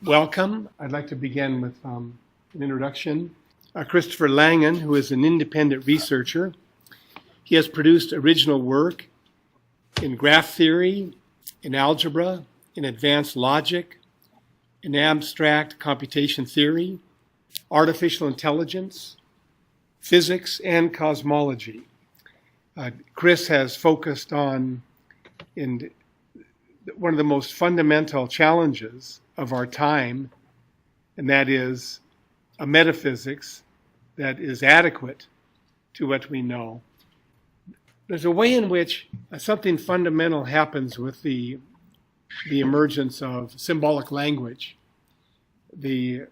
Welcome. I'd like to begin with an introduction. Christopher Langan, who is an independent researcher, he has produced original work in graph theory, in algebra, in advanced logic, in abstract computation theory, artificial intelligence, physics, and cosmology. Chris has focused on one of the most fundamental challenges of our time, and that is a metaphysics that is adequate to what we know. There's a way in which something fundamental happens with the emergence of symbolic language. The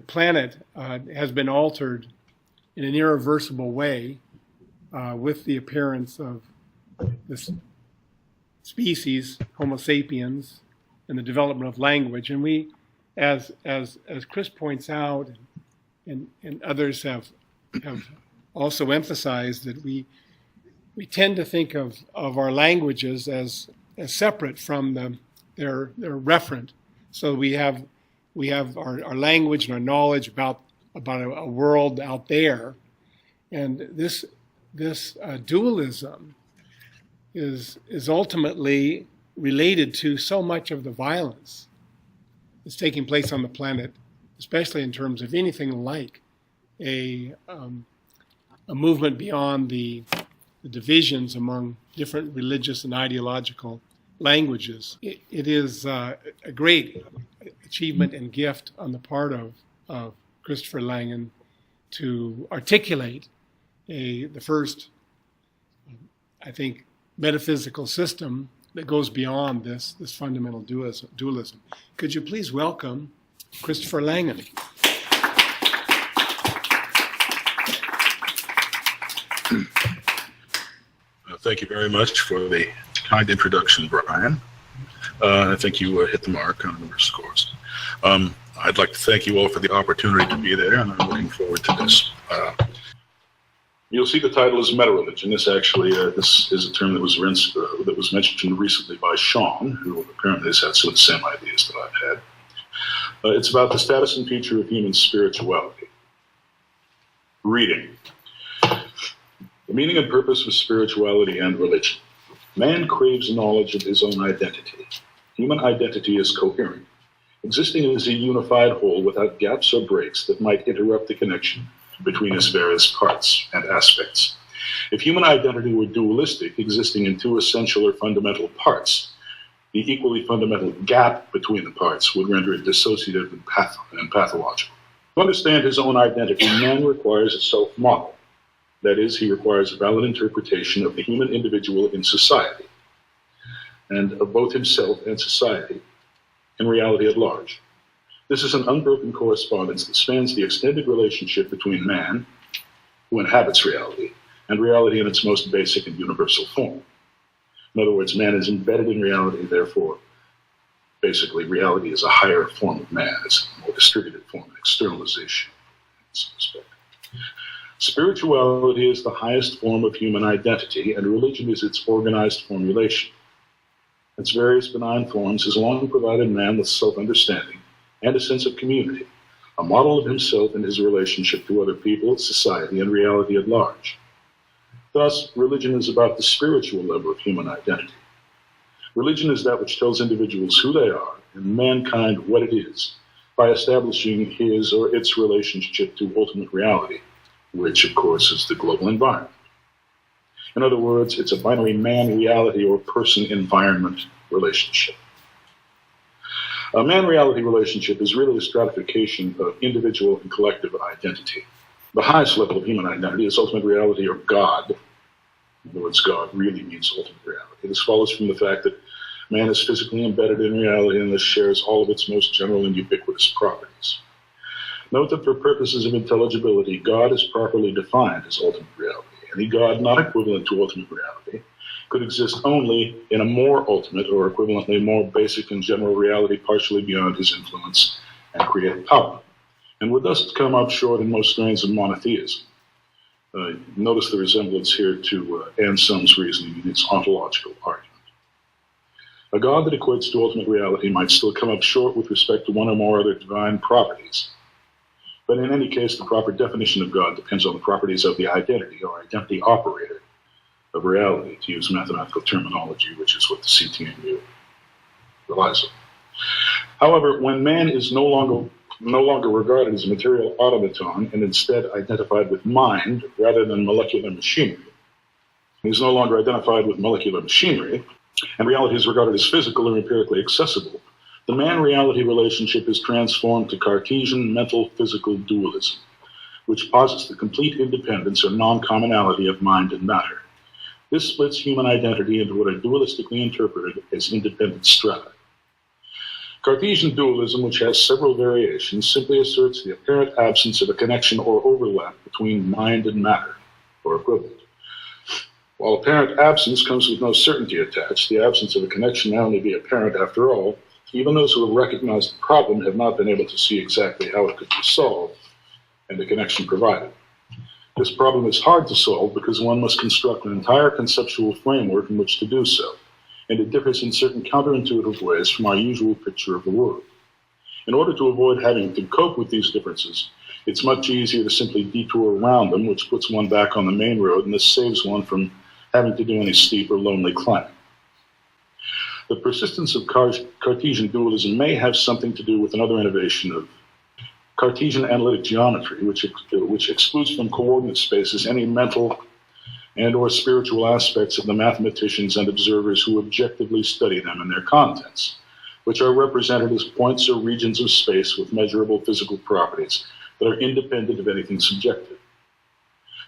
planet has been altered in an irreversible way with the appearance of this species, Homo sapiens, and the development of language. And we, as Chris points out, and others have also emphasized, that we tend to think of our languages as separate from their referent. So we have our language and our knowledge about a world out there, and this dualism is ultimately related to so much of the violence that's taking place on the planet, especially in terms of anything like a movement beyond the divisions among different religious and ideological languages. It is a great achievement and gift on the part of Christopher Langan to articulate the first, I think, metaphysical system that goes beyond this fundamental dualism. Could you please welcome Christopher Langan? Thank you very much for the kind introduction, Brian. I think you hit the mark on numerous scores. I'd like to thank you all for the opportunity to be there, and I'm looking forward to this. You'll see the title is meta-religion. This actually, this is a term that was mentioned recently by Sean, who apparently has had some of the same ideas that I've had. It's about the status and future of human spirituality. Reading. The meaning and purpose of spirituality and religion. Man craves knowledge of his own identity. Human identity is coherent, existing as a unified whole without gaps or breaks that might interrupt the connection between its various parts and aspects. If human identity were dualistic, existing in two essential or fundamental parts, the equally fundamental gap between the parts would render it dissociative and pathological. To understand his own identity, man requires a self-model. That is, he requires a valid interpretation of the human individual in society, and of both himself and society in reality at large. This is an unbroken correspondence that spans the extended relationship between man, who inhabits reality, and reality in its most basic and universal form. In other words, man is embedded in reality, therefore, basically, reality is a higher form of man. It's a more distributed form of externalization in some respect. Spirituality is the highest form of human identity, and religion is its organized formulation. Its various benign forms has long provided man with self-understanding and a sense of community, a model of himself and his relationship to other people, society, and reality at large. Thus, religion is about the spiritual level of human identity. Religion is that which tells individuals who they are and mankind what it is by establishing his or its relationship to ultimate reality, which, of course, is the global environment. In other words, it's a binary man-reality or person-environment relationship. A man-reality relationship is really a stratification of individual and collective identity. The highest level of human identity is ultimate reality or God. In other words, God really means ultimate reality. This follows from the fact that man is physically embedded in reality and thus shares all of its most general and ubiquitous properties. Note that for purposes of intelligibility, God is properly defined as ultimate reality. Any God not equivalent to ultimate reality could exist only in a more ultimate or equivalently more basic and general reality partially beyond his influence and creative power, and would thus come up short in most strains of monotheism. Notice the resemblance here to Anselm's reasoning in its ontological argument. A God that equates to ultimate reality might still come up short with respect to one or more other divine properties. But in any case, the proper definition of God depends on the properties of the identity or identity operator of reality, to use mathematical terminology, which is what the CTMU relies on. However, when man is no longer regarded as a material automaton and instead identified with mind rather than molecular machinery, he is no longer identified with molecular machinery, and reality is regarded as physical or empirically accessible, the man-reality relationship is transformed to Cartesian mental-physical dualism, which posits the complete independence or non-commonality of mind and matter. This splits human identity into what are dualistically interpreted as independent strata. Cartesian dualism, which has several variations, simply asserts the apparent absence of a connection or overlap between mind and matter, or equivalent. While apparent absence comes with no certainty attached, the absence of a connection may only be apparent after all. Even those who have recognized the problem have not been able to see exactly how it could be solved and the connection provided. This problem is hard to solve because one must construct an entire conceptual framework in which to do so, and it differs in certain counterintuitive ways from our usual picture of the world. In order to avoid having to cope with these differences, it's much easier to simply detour around them, which puts one back on the main road, and this saves one from having to do any steep or lonely climbing. The persistence of Cartesian dualism may have something to do with another innovation of Cartesian analytic geometry, which excludes from coordinate spaces any mental and or spiritual aspects of the mathematicians and observers who objectively study them and their contents, which are represented as points or regions of space with measurable physical properties that are independent of anything subjective.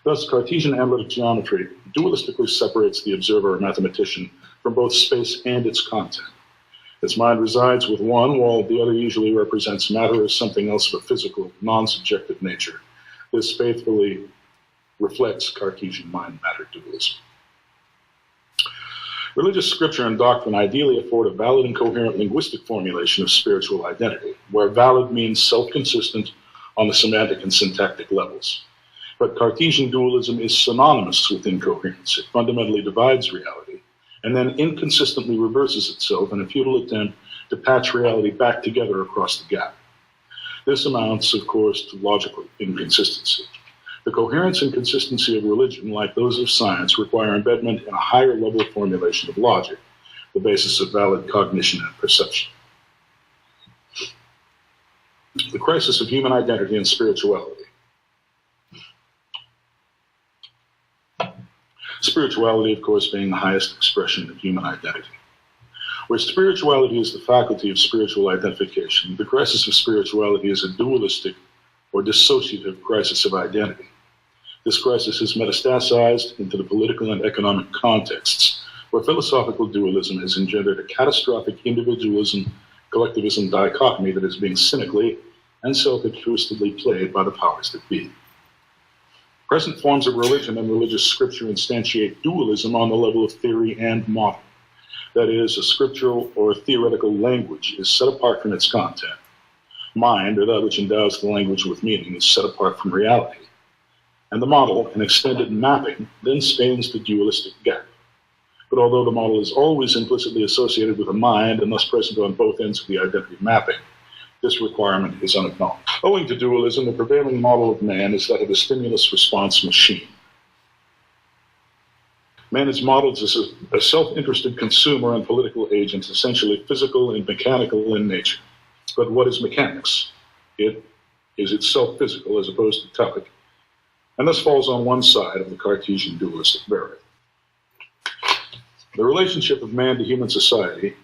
Thus, Cartesian analytic geometry dualistically separates the observer or mathematician from both space and its content. Its mind resides with one, while the other usually represents matter as something else of a physical, non-subjective nature. This faithfully reflects Cartesian mind-matter dualism. Religious scripture and doctrine ideally afford a valid and coherent linguistic formulation of spiritual identity, where valid means self-consistent on the semantic and syntactic levels. But Cartesian dualism is synonymous with incoherence. It fundamentally divides reality and then inconsistently reverses itself in a futile attempt to patch reality back together across the gap. This amounts, of course, to logical inconsistency. The coherence and consistency of religion, like those of science, require embedment in a higher level of formulation of logic, the basis of valid cognition and perception. The crisis of human identity and spirituality. Spirituality, of course, being the highest expression of human identity. Where spirituality is the faculty of spiritual identification, the crisis of spirituality is a dualistic or dissociative crisis of identity. This crisis is metastasized into the political and economic contexts, where philosophical dualism has engendered a catastrophic individualism, collectivism dichotomy that is being cynically and self-interestedly played by the powers that be. Present forms of religion and religious scripture instantiate dualism on the level of theory and model. That is, a scriptural or a theoretical language is set apart from its content. Mind, or that which endows the language with meaning, is set apart from reality. And the model, an extended mapping, then spans the dualistic gap. But although the model is always implicitly associated with a mind and thus present on both ends of the identity mapping, this requirement is unacknowledged. Owing to dualism, the prevailing model of man is that of a stimulus-response machine. Man is modeled as a self-interested consumer and political agent, essentially physical and mechanical in nature. But what is mechanics? It is itself physical as opposed to telic, and thus falls on one side of the Cartesian dualistic barrier. The relationship of man to human society,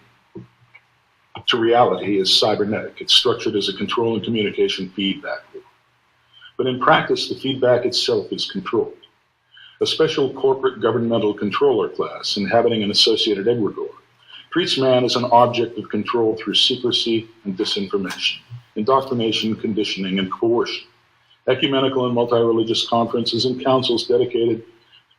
to reality, is cybernetic. It's structured as a control and communication feedback loop. But in practice, the feedback itself is controlled. A special corporate governmental controller class, inhabiting an associated egregore, treats man as an object of control through secrecy and disinformation, indoctrination, conditioning, and coercion. Ecumenical and multi-religious conferences and councils dedicated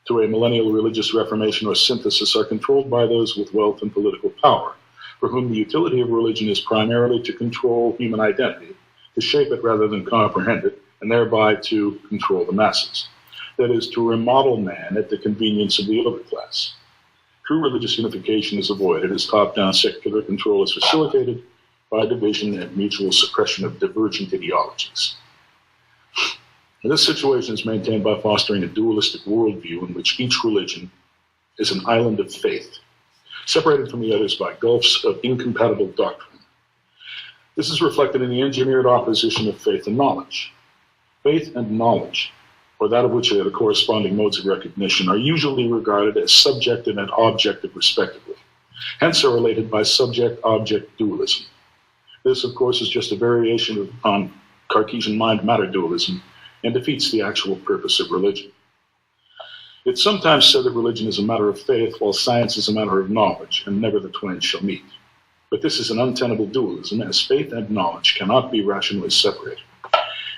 to a millennial religious reformation or synthesis are controlled by those with wealth and political power, for whom the utility of religion is primarily to control human identity, to shape it rather than comprehend it, and thereby to control the masses. That is, to remodel man at the convenience of the overclass. True religious unification is avoided as top-down secular control is facilitated by division and mutual suppression of divergent ideologies. And this situation is maintained by fostering a dualistic worldview in which each religion is an island of faith, separated from the others by gulfs of incompatible doctrine. This is reflected in the engineered opposition of faith and knowledge. Faith and knowledge, or that of which they are the corresponding modes of recognition, are usually regarded as subjective and objective respectively, hence are related by subject-object dualism. This, of course, is just a variation on Cartesian mind-matter dualism and defeats the actual purpose of religion. It's sometimes said that religion is a matter of faith, while science is a matter of knowledge, and never the twain shall meet. But this is an untenable dualism, as faith and knowledge cannot be rationally separated.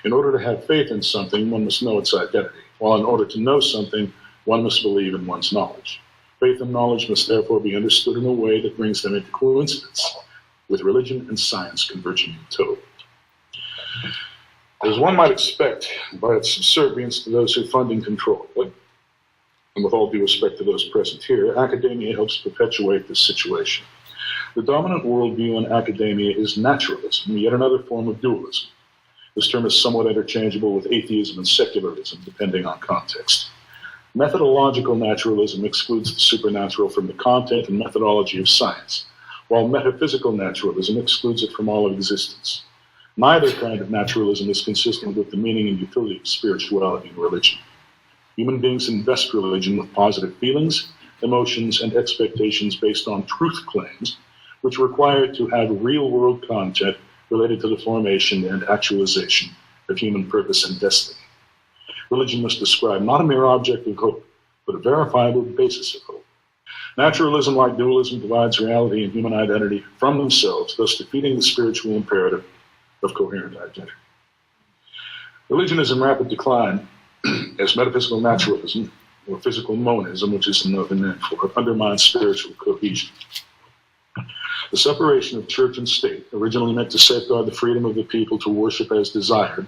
In order to have faith in something, one must know its identity, while in order to know something, one must believe in one's knowledge. Faith and knowledge must therefore be understood in a way that brings them into coincidence, with religion and science converging in tow. As one might expect, by its subservience to those who fund and control it, and with all due respect to those present here, academia helps perpetuate this situation. The dominant worldview in academia is naturalism, yet another form of dualism. This term is somewhat interchangeable with atheism and secularism, depending on context. Methodological naturalism excludes the supernatural from the content and methodology of science, while metaphysical naturalism excludes it from all of existence. Neither kind of naturalism is consistent with the meaning and utility of spirituality and religion. Human beings invest religion with positive feelings, emotions, and expectations based on truth claims, which require to have real-world content related to the formation and actualization of human purpose and destiny. Religion must describe not a mere object of hope, but a verifiable basis of hope. Naturalism, like dualism, divides reality and human identity from themselves, thus defeating the spiritual imperative of coherent identity. Religion is in rapid decline as metaphysical naturalism, or physical monism, which is another name for it, undermines spiritual cohesion. The separation of church and state, originally meant to safeguard the freedom of the people to worship as desired,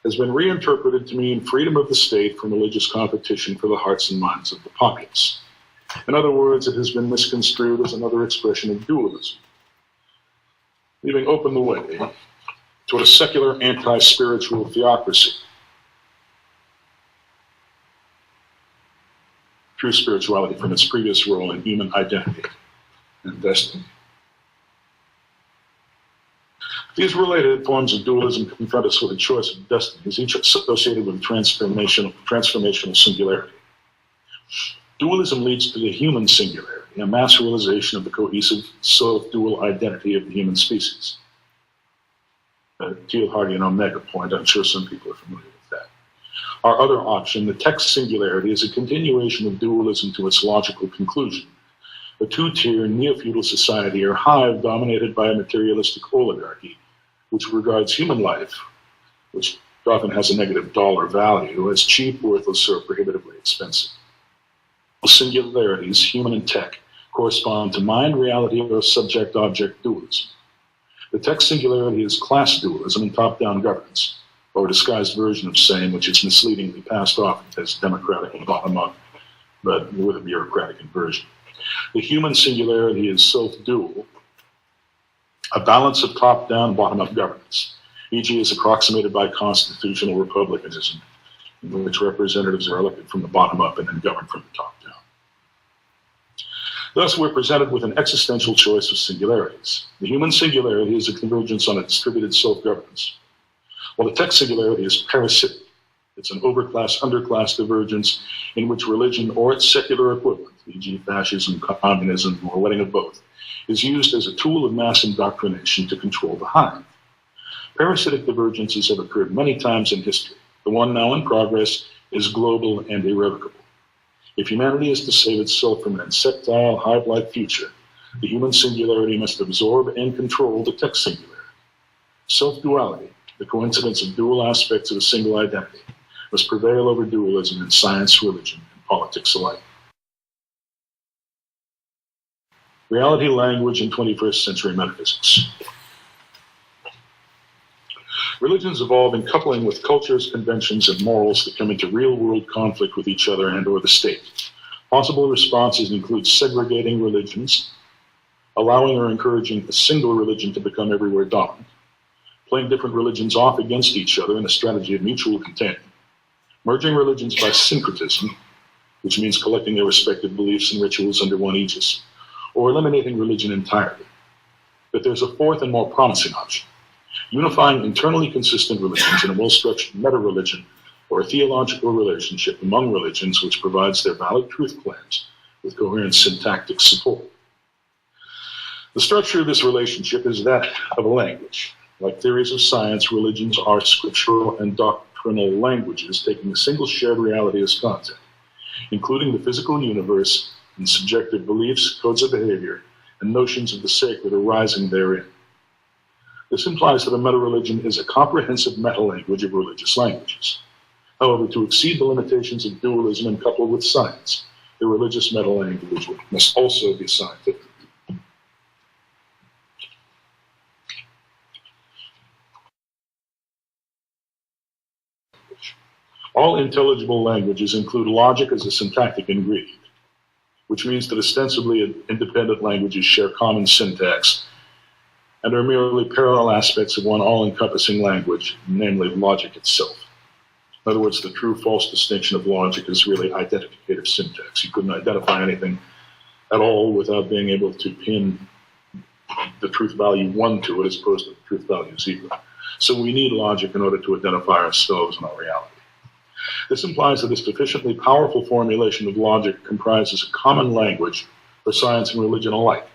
has been reinterpreted to mean freedom of the state from religious competition for the hearts and minds of the populace. In other words, it has been misconstrued as another expression of dualism, leaving open the way toward a secular anti-spiritual theocracy. True spirituality from its previous role in human identity and destiny. These related forms of dualism confront us with a choice of destinies, each associated with transformational singularity. Dualism leads to the human singularity, a mass realization of the cohesive self-dual identity of the human species. Teilhard and Omega point, I'm sure some people are familiar with that. Our other option, the text singularity, is a continuation of dualism to its logical conclusion. A two-tier neo-feudal society or hive dominated by a materialistic oligarchy, which regards human life, which often has a negative dollar value, as cheap, worthless, or prohibitively expensive. The singularities, human and tech, correspond to mind, reality, or subject-object dualism. The text singularity is class dualism and top-down governance, or a disguised version of same, which is misleadingly passed off as democratic and bottom-up, but with a bureaucratic inversion. The human singularity is self-dual, a balance of top-down, bottom-up governance, e.g. is approximated by constitutional republicanism, in which representatives are elected from the bottom up and then governed from the top down. Thus, we're presented with an existential choice of singularities. The human singularity is a convergence on a distributed self-governance, while the text singularity is parasitic. It's an overclass-underclass divergence in which religion or its secular equivalent, e.g. fascism, communism, or a wedding of both, is used as a tool of mass indoctrination to control the hive. Parasitic divergences have occurred many times in history. The one now in progress is global and irrevocable. If humanity is to save itself from an insectile, hive-like future, the human singularity must absorb and control the text singularity. Self-duality, the coincidence of dual aspects of a single identity, must prevail over dualism in science, religion, and politics alike. Reality, language, and 21st century metaphysics. Religions evolve in coupling with cultures, conventions, and morals that come into real-world conflict with each other and or the state. Possible responses include segregating religions, allowing or encouraging a single religion to become everywhere dominant, playing different religions off against each other in a strategy of mutual containment, merging religions by syncretism, which means collecting their respective beliefs and rituals under one aegis, or eliminating religion entirely. But there's a fourth and more promising option: unifying internally consistent religions in a well-structured meta-religion or a theological relationship among religions which provides their valid truth claims with coherent syntactic support. The structure of this relationship is that of a language. Like theories of science, religions are scriptural and doctrinal languages taking a single shared reality as content, including the physical universe and subjective beliefs, codes of behavior, and notions of the sacred arising therein. This implies that a meta-religion is a comprehensive meta-language of religious languages. However, to exceed the limitations of dualism and couple with science, the religious meta-language must also be scientific. All intelligible languages include logic as a syntactic ingredient, which means that ostensibly independent languages share common syntax and are merely parallel aspects of one all-encompassing language, namely logic itself. In other words, the true-false distinction of logic is really identificative syntax. You couldn't identify anything at all without being able to pin the truth value 1 to it as opposed to the truth value 0. So we need logic in order to identify ourselves and our reality. This implies that a sufficiently powerful formulation of logic comprises a common language for science and religion alike,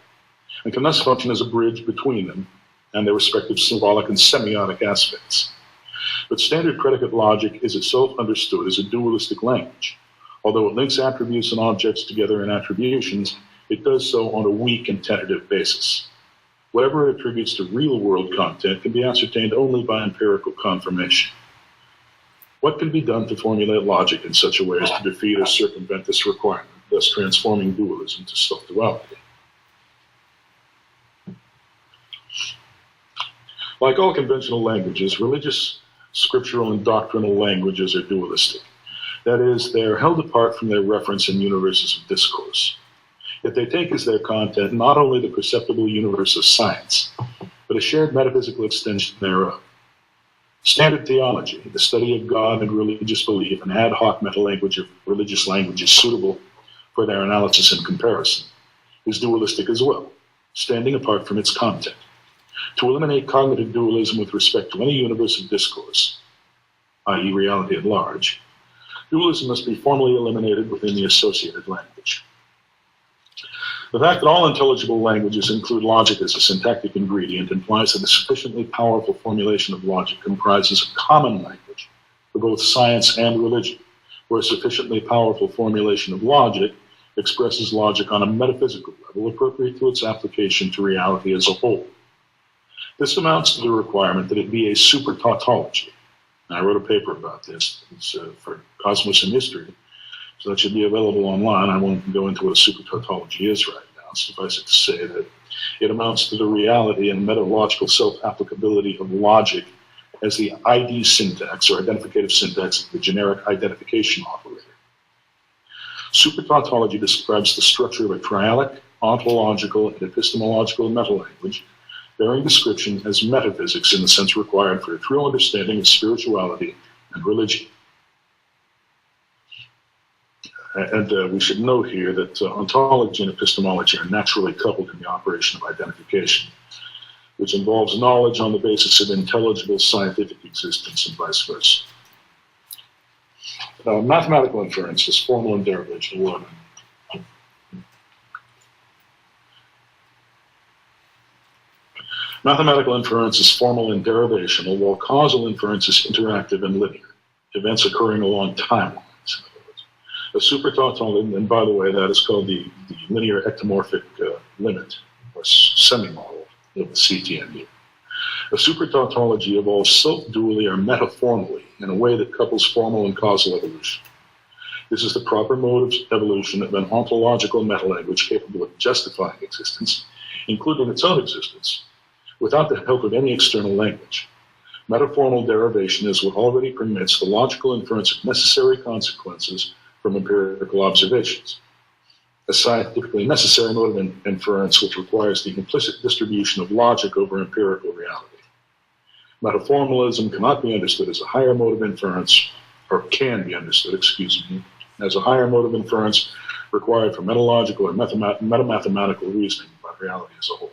and can thus function as a bridge between them and their respective symbolic and semiotic aspects. But standard predicate logic is itself understood as a dualistic language. Although it links attributes and objects together in attributions, it does so on a weak and tentative basis. Whatever it attributes to real-world content can be ascertained only by empirical confirmation. What can be done to formulate logic in such a way as to defeat or circumvent this requirement, thus transforming dualism to self-duality? Like all conventional languages, religious, scriptural, and doctrinal languages are dualistic. That is, they are held apart from their reference in universes of discourse. Yet they take as their content not only the perceptible universe of science, but a shared metaphysical extension thereof. Standard theology, the study of God and religious belief, an ad hoc meta-language of religious languages suitable for their analysis and comparison, is dualistic as well, standing apart from its content. To eliminate cognitive dualism with respect to any universe of discourse, i.e. reality at large, dualism must be formally eliminated within the associated language. The fact that all intelligible languages include logic as a syntactic ingredient implies that a sufficiently powerful formulation of logic comprises a common language for both science and religion, where a sufficiently powerful formulation of logic expresses logic on a metaphysical level appropriate to its application to reality as a whole. This amounts to the requirement that it be a super tautology. And I wrote a paper about this. It's for Cosmos and History, so that should be available online. I won't go into what a super tautology is right now. Suffice it to say that it amounts to the reality and metalogical self-applicability of logic as the ID syntax or identificative syntax of the generic identification operator. Super tautology describes the structure of a triadic, ontological, and epistemological meta-language bearing description as metaphysics in the sense required for a true understanding of spirituality and religion. And we should note here that ontology and epistemology are naturally coupled in the operation of identification, which involves knowledge on the basis of intelligible scientific existence and vice versa. Mathematical inference is formal and derivational. Mathematical inference is formal and derivational, while causal inference is interactive and linear, events occurring along timelines. A super tautology, and by the way, that is called the linear ectomorphic limit, or semi-model of the CTMU. A super tautology evolves self-dually or metaformally in a way that couples formal and causal evolution. This is the proper mode of evolution of an ontological meta-language capable of justifying existence, including its own existence, without the help of any external language. Metaformal derivation is what already permits the logical inference of necessary consequences from empirical observations, a scientifically necessary mode of inference which requires the implicit distribution of logic over empirical reality. Metaformalism cannot be understood as a higher mode of inference, or can be understood, as a higher mode of inference required for metalogical or metamathematical reasoning about reality as a whole.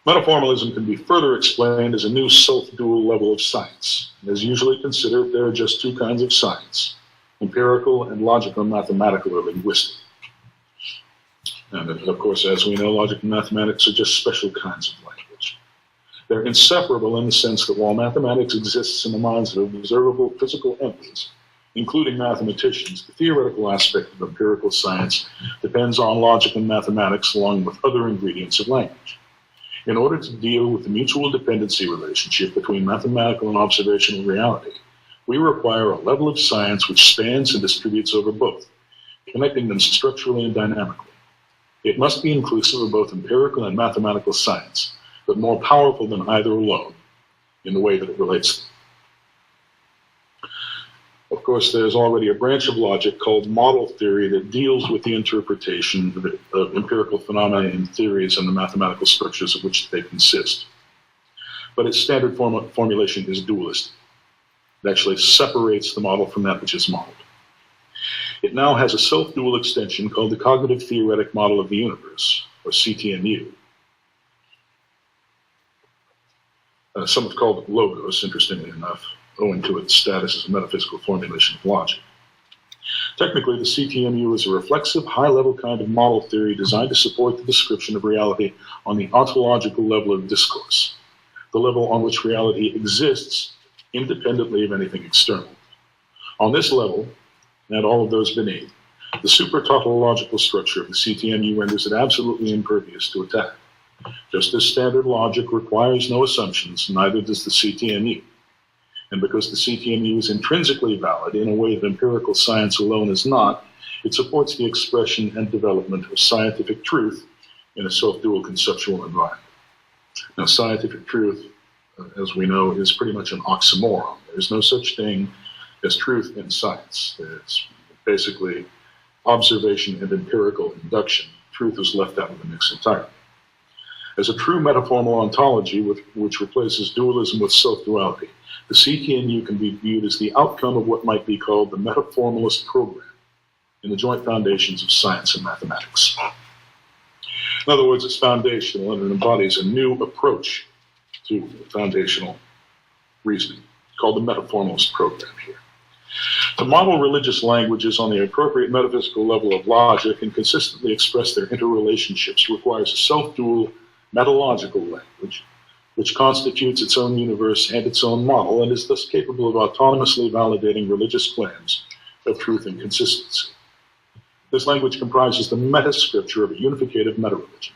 Metaformalism can be further explained as a new self-dual level of science. As usually considered, there are just two kinds of science: empirical and logical, mathematical, or linguistic. And of course, as we know, logic and mathematics are just special kinds of language. They're inseparable in the sense that while mathematics exists in the minds of observable physical entities, including mathematicians, the theoretical aspect of empirical science depends on logic and mathematics along with other ingredients of language. In order to deal with the mutual dependency relationship between mathematical and observational reality, we require a level of science which spans and distributes over both, connecting them structurally and dynamically. It must be inclusive of both empirical and mathematical science, but more powerful than either alone in the way that it relates to them. Of course, there's already a branch of logic called model theory that deals with the interpretation of empirical phenomena and theories and the mathematical structures of which they consist. But its standard formulation is dualistic. It actually separates the model from that which is modeled. It now has a self-dual extension called the Cognitive Theoretic Model of the Universe, or CTMU. Some have called it logos, interestingly enough, owing to its status as a metaphysical formulation of logic. Technically, the CTMU is a reflexive, high-level kind of model theory designed to support the description of reality on the ontological level of discourse, the level on which reality exists independently of anything external. On this level, and all of those beneath, the super-tautological structure of the CTMU renders it absolutely impervious to attack. Just as standard logic requires no assumptions, neither does the CTMU. And because the CTMU is intrinsically valid in a way that empirical science alone is not, it supports the expression and development of scientific truth in a self-dual conceptual environment. Now, scientific truth, as we know, is pretty much an oxymoron. There's no such thing as truth in science. It's basically observation and empirical induction. Truth is left out of the mix entirely. As a true metaformal ontology which replaces dualism with self-duality, the CTMU can be viewed as the outcome of what might be called the metaformalist program in the joint foundations of science and mathematics. In other words, it's foundational and it embodies a new approach to foundational reasoning called the metaformalist program here. To model religious languages on the appropriate metaphysical level of logic and consistently express their interrelationships requires a self-dual metalogical language which constitutes its own universe and its own model, and is thus capable of autonomously validating religious claims of truth and consistency. This language comprises the meta-scripture of a unificative meta-religion.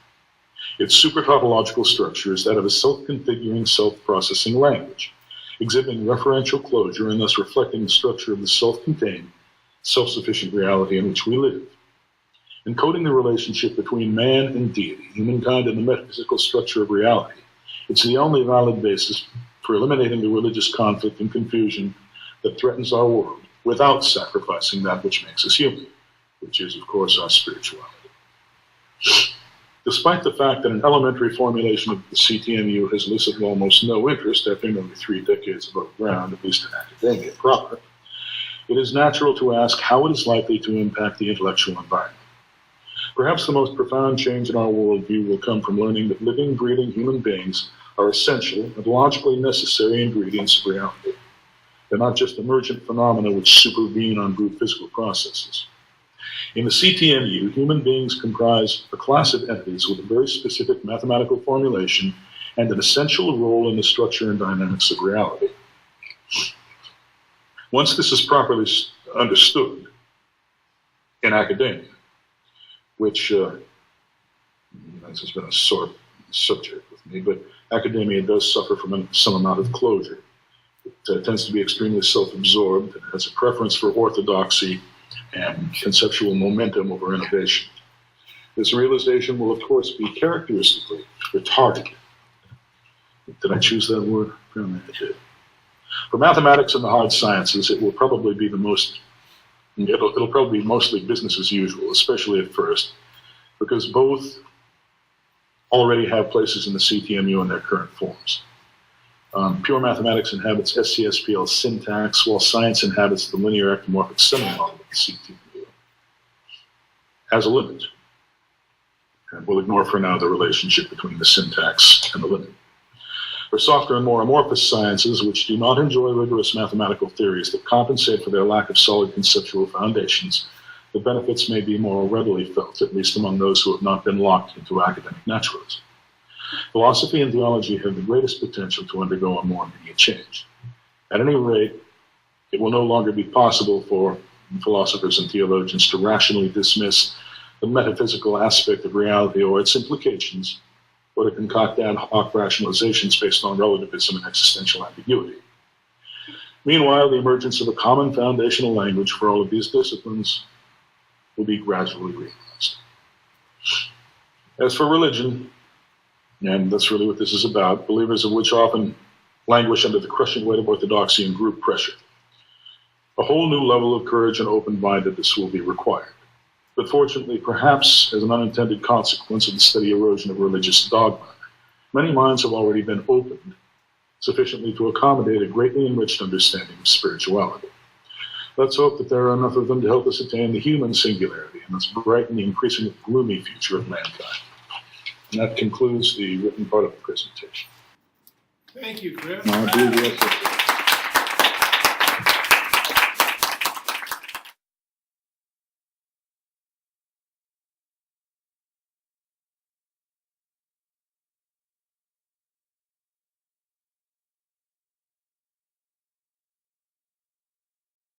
Its super-tautological structure is that of a self-configuring, self-processing language, exhibiting referential closure and thus reflecting the structure of the self-contained, self-sufficient reality in which we live. Encoding the relationship between man and deity, humankind, and the metaphysical structure of reality, it's the only valid basis for eliminating the religious conflict and confusion that threatens our world without sacrificing that which makes us human, which is, of course, our spirituality. Despite the fact that an elementary formulation of the CTMU has elicited almost no interest after nearly 3 decades above ground, at least in academia proper, it is natural to ask how it is likely to impact the intellectual environment. Perhaps the most profound change in our worldview will come from learning that living, breathing human beings are essential and logically necessary ingredients of reality. They're not just emergent phenomena which supervene on brute physical processes. In the CTMU, human beings comprise a class of entities with a very specific mathematical formulation and an essential role in the structure and dynamics of reality. Once this is properly understood in academia, which has been a sore subject with me, but academia does suffer from some amount of closure. It tends to be extremely self-absorbed and has a preference for orthodoxy and conceptual momentum over innovation. This realization will, of course, be characteristically retarded. Did I choose that word? Apparently I did. For mathematics and the hard sciences, it will probably be the most It'll probably be mostly business as usual, especially at first, because both already have places in the CTMU in their current forms. Pure mathematics inhabits SCSPL syntax, while science inhabits the linear ectomorphic semi-model of the CTMU. Has a limit. And we'll ignore for now the relationship between the syntax and the limit. For softer and more amorphous sciences, which do not enjoy rigorous mathematical theories that compensate for their lack of solid conceptual foundations, the benefits may be more readily felt, at least among those who have not been locked into academic naturalism. Philosophy and theology have the greatest potential to undergo a more immediate change. At any rate, it will no longer be possible for philosophers and theologians to rationally dismiss the metaphysical aspect of reality or its implications, or to concoct ad hoc rationalizations based on relativism and existential ambiguity. Meanwhile, the emergence of a common foundational language for all of these disciplines will be gradually realized. As for religion, and that's really what this is about, believers of which often languish under the crushing weight of orthodoxy and group pressure, a whole new level of courage and open-mindedness will be required. But fortunately, perhaps as an unintended consequence of the steady erosion of religious dogma, many minds have already been opened sufficiently to accommodate a greatly enriched understanding of spirituality. Let's hope that there are enough of them to help us attain the human singularity and thus brighten the increasingly gloomy future of mankind. And that concludes the written part of the presentation. Thank you, Chris. Now, I believe we have to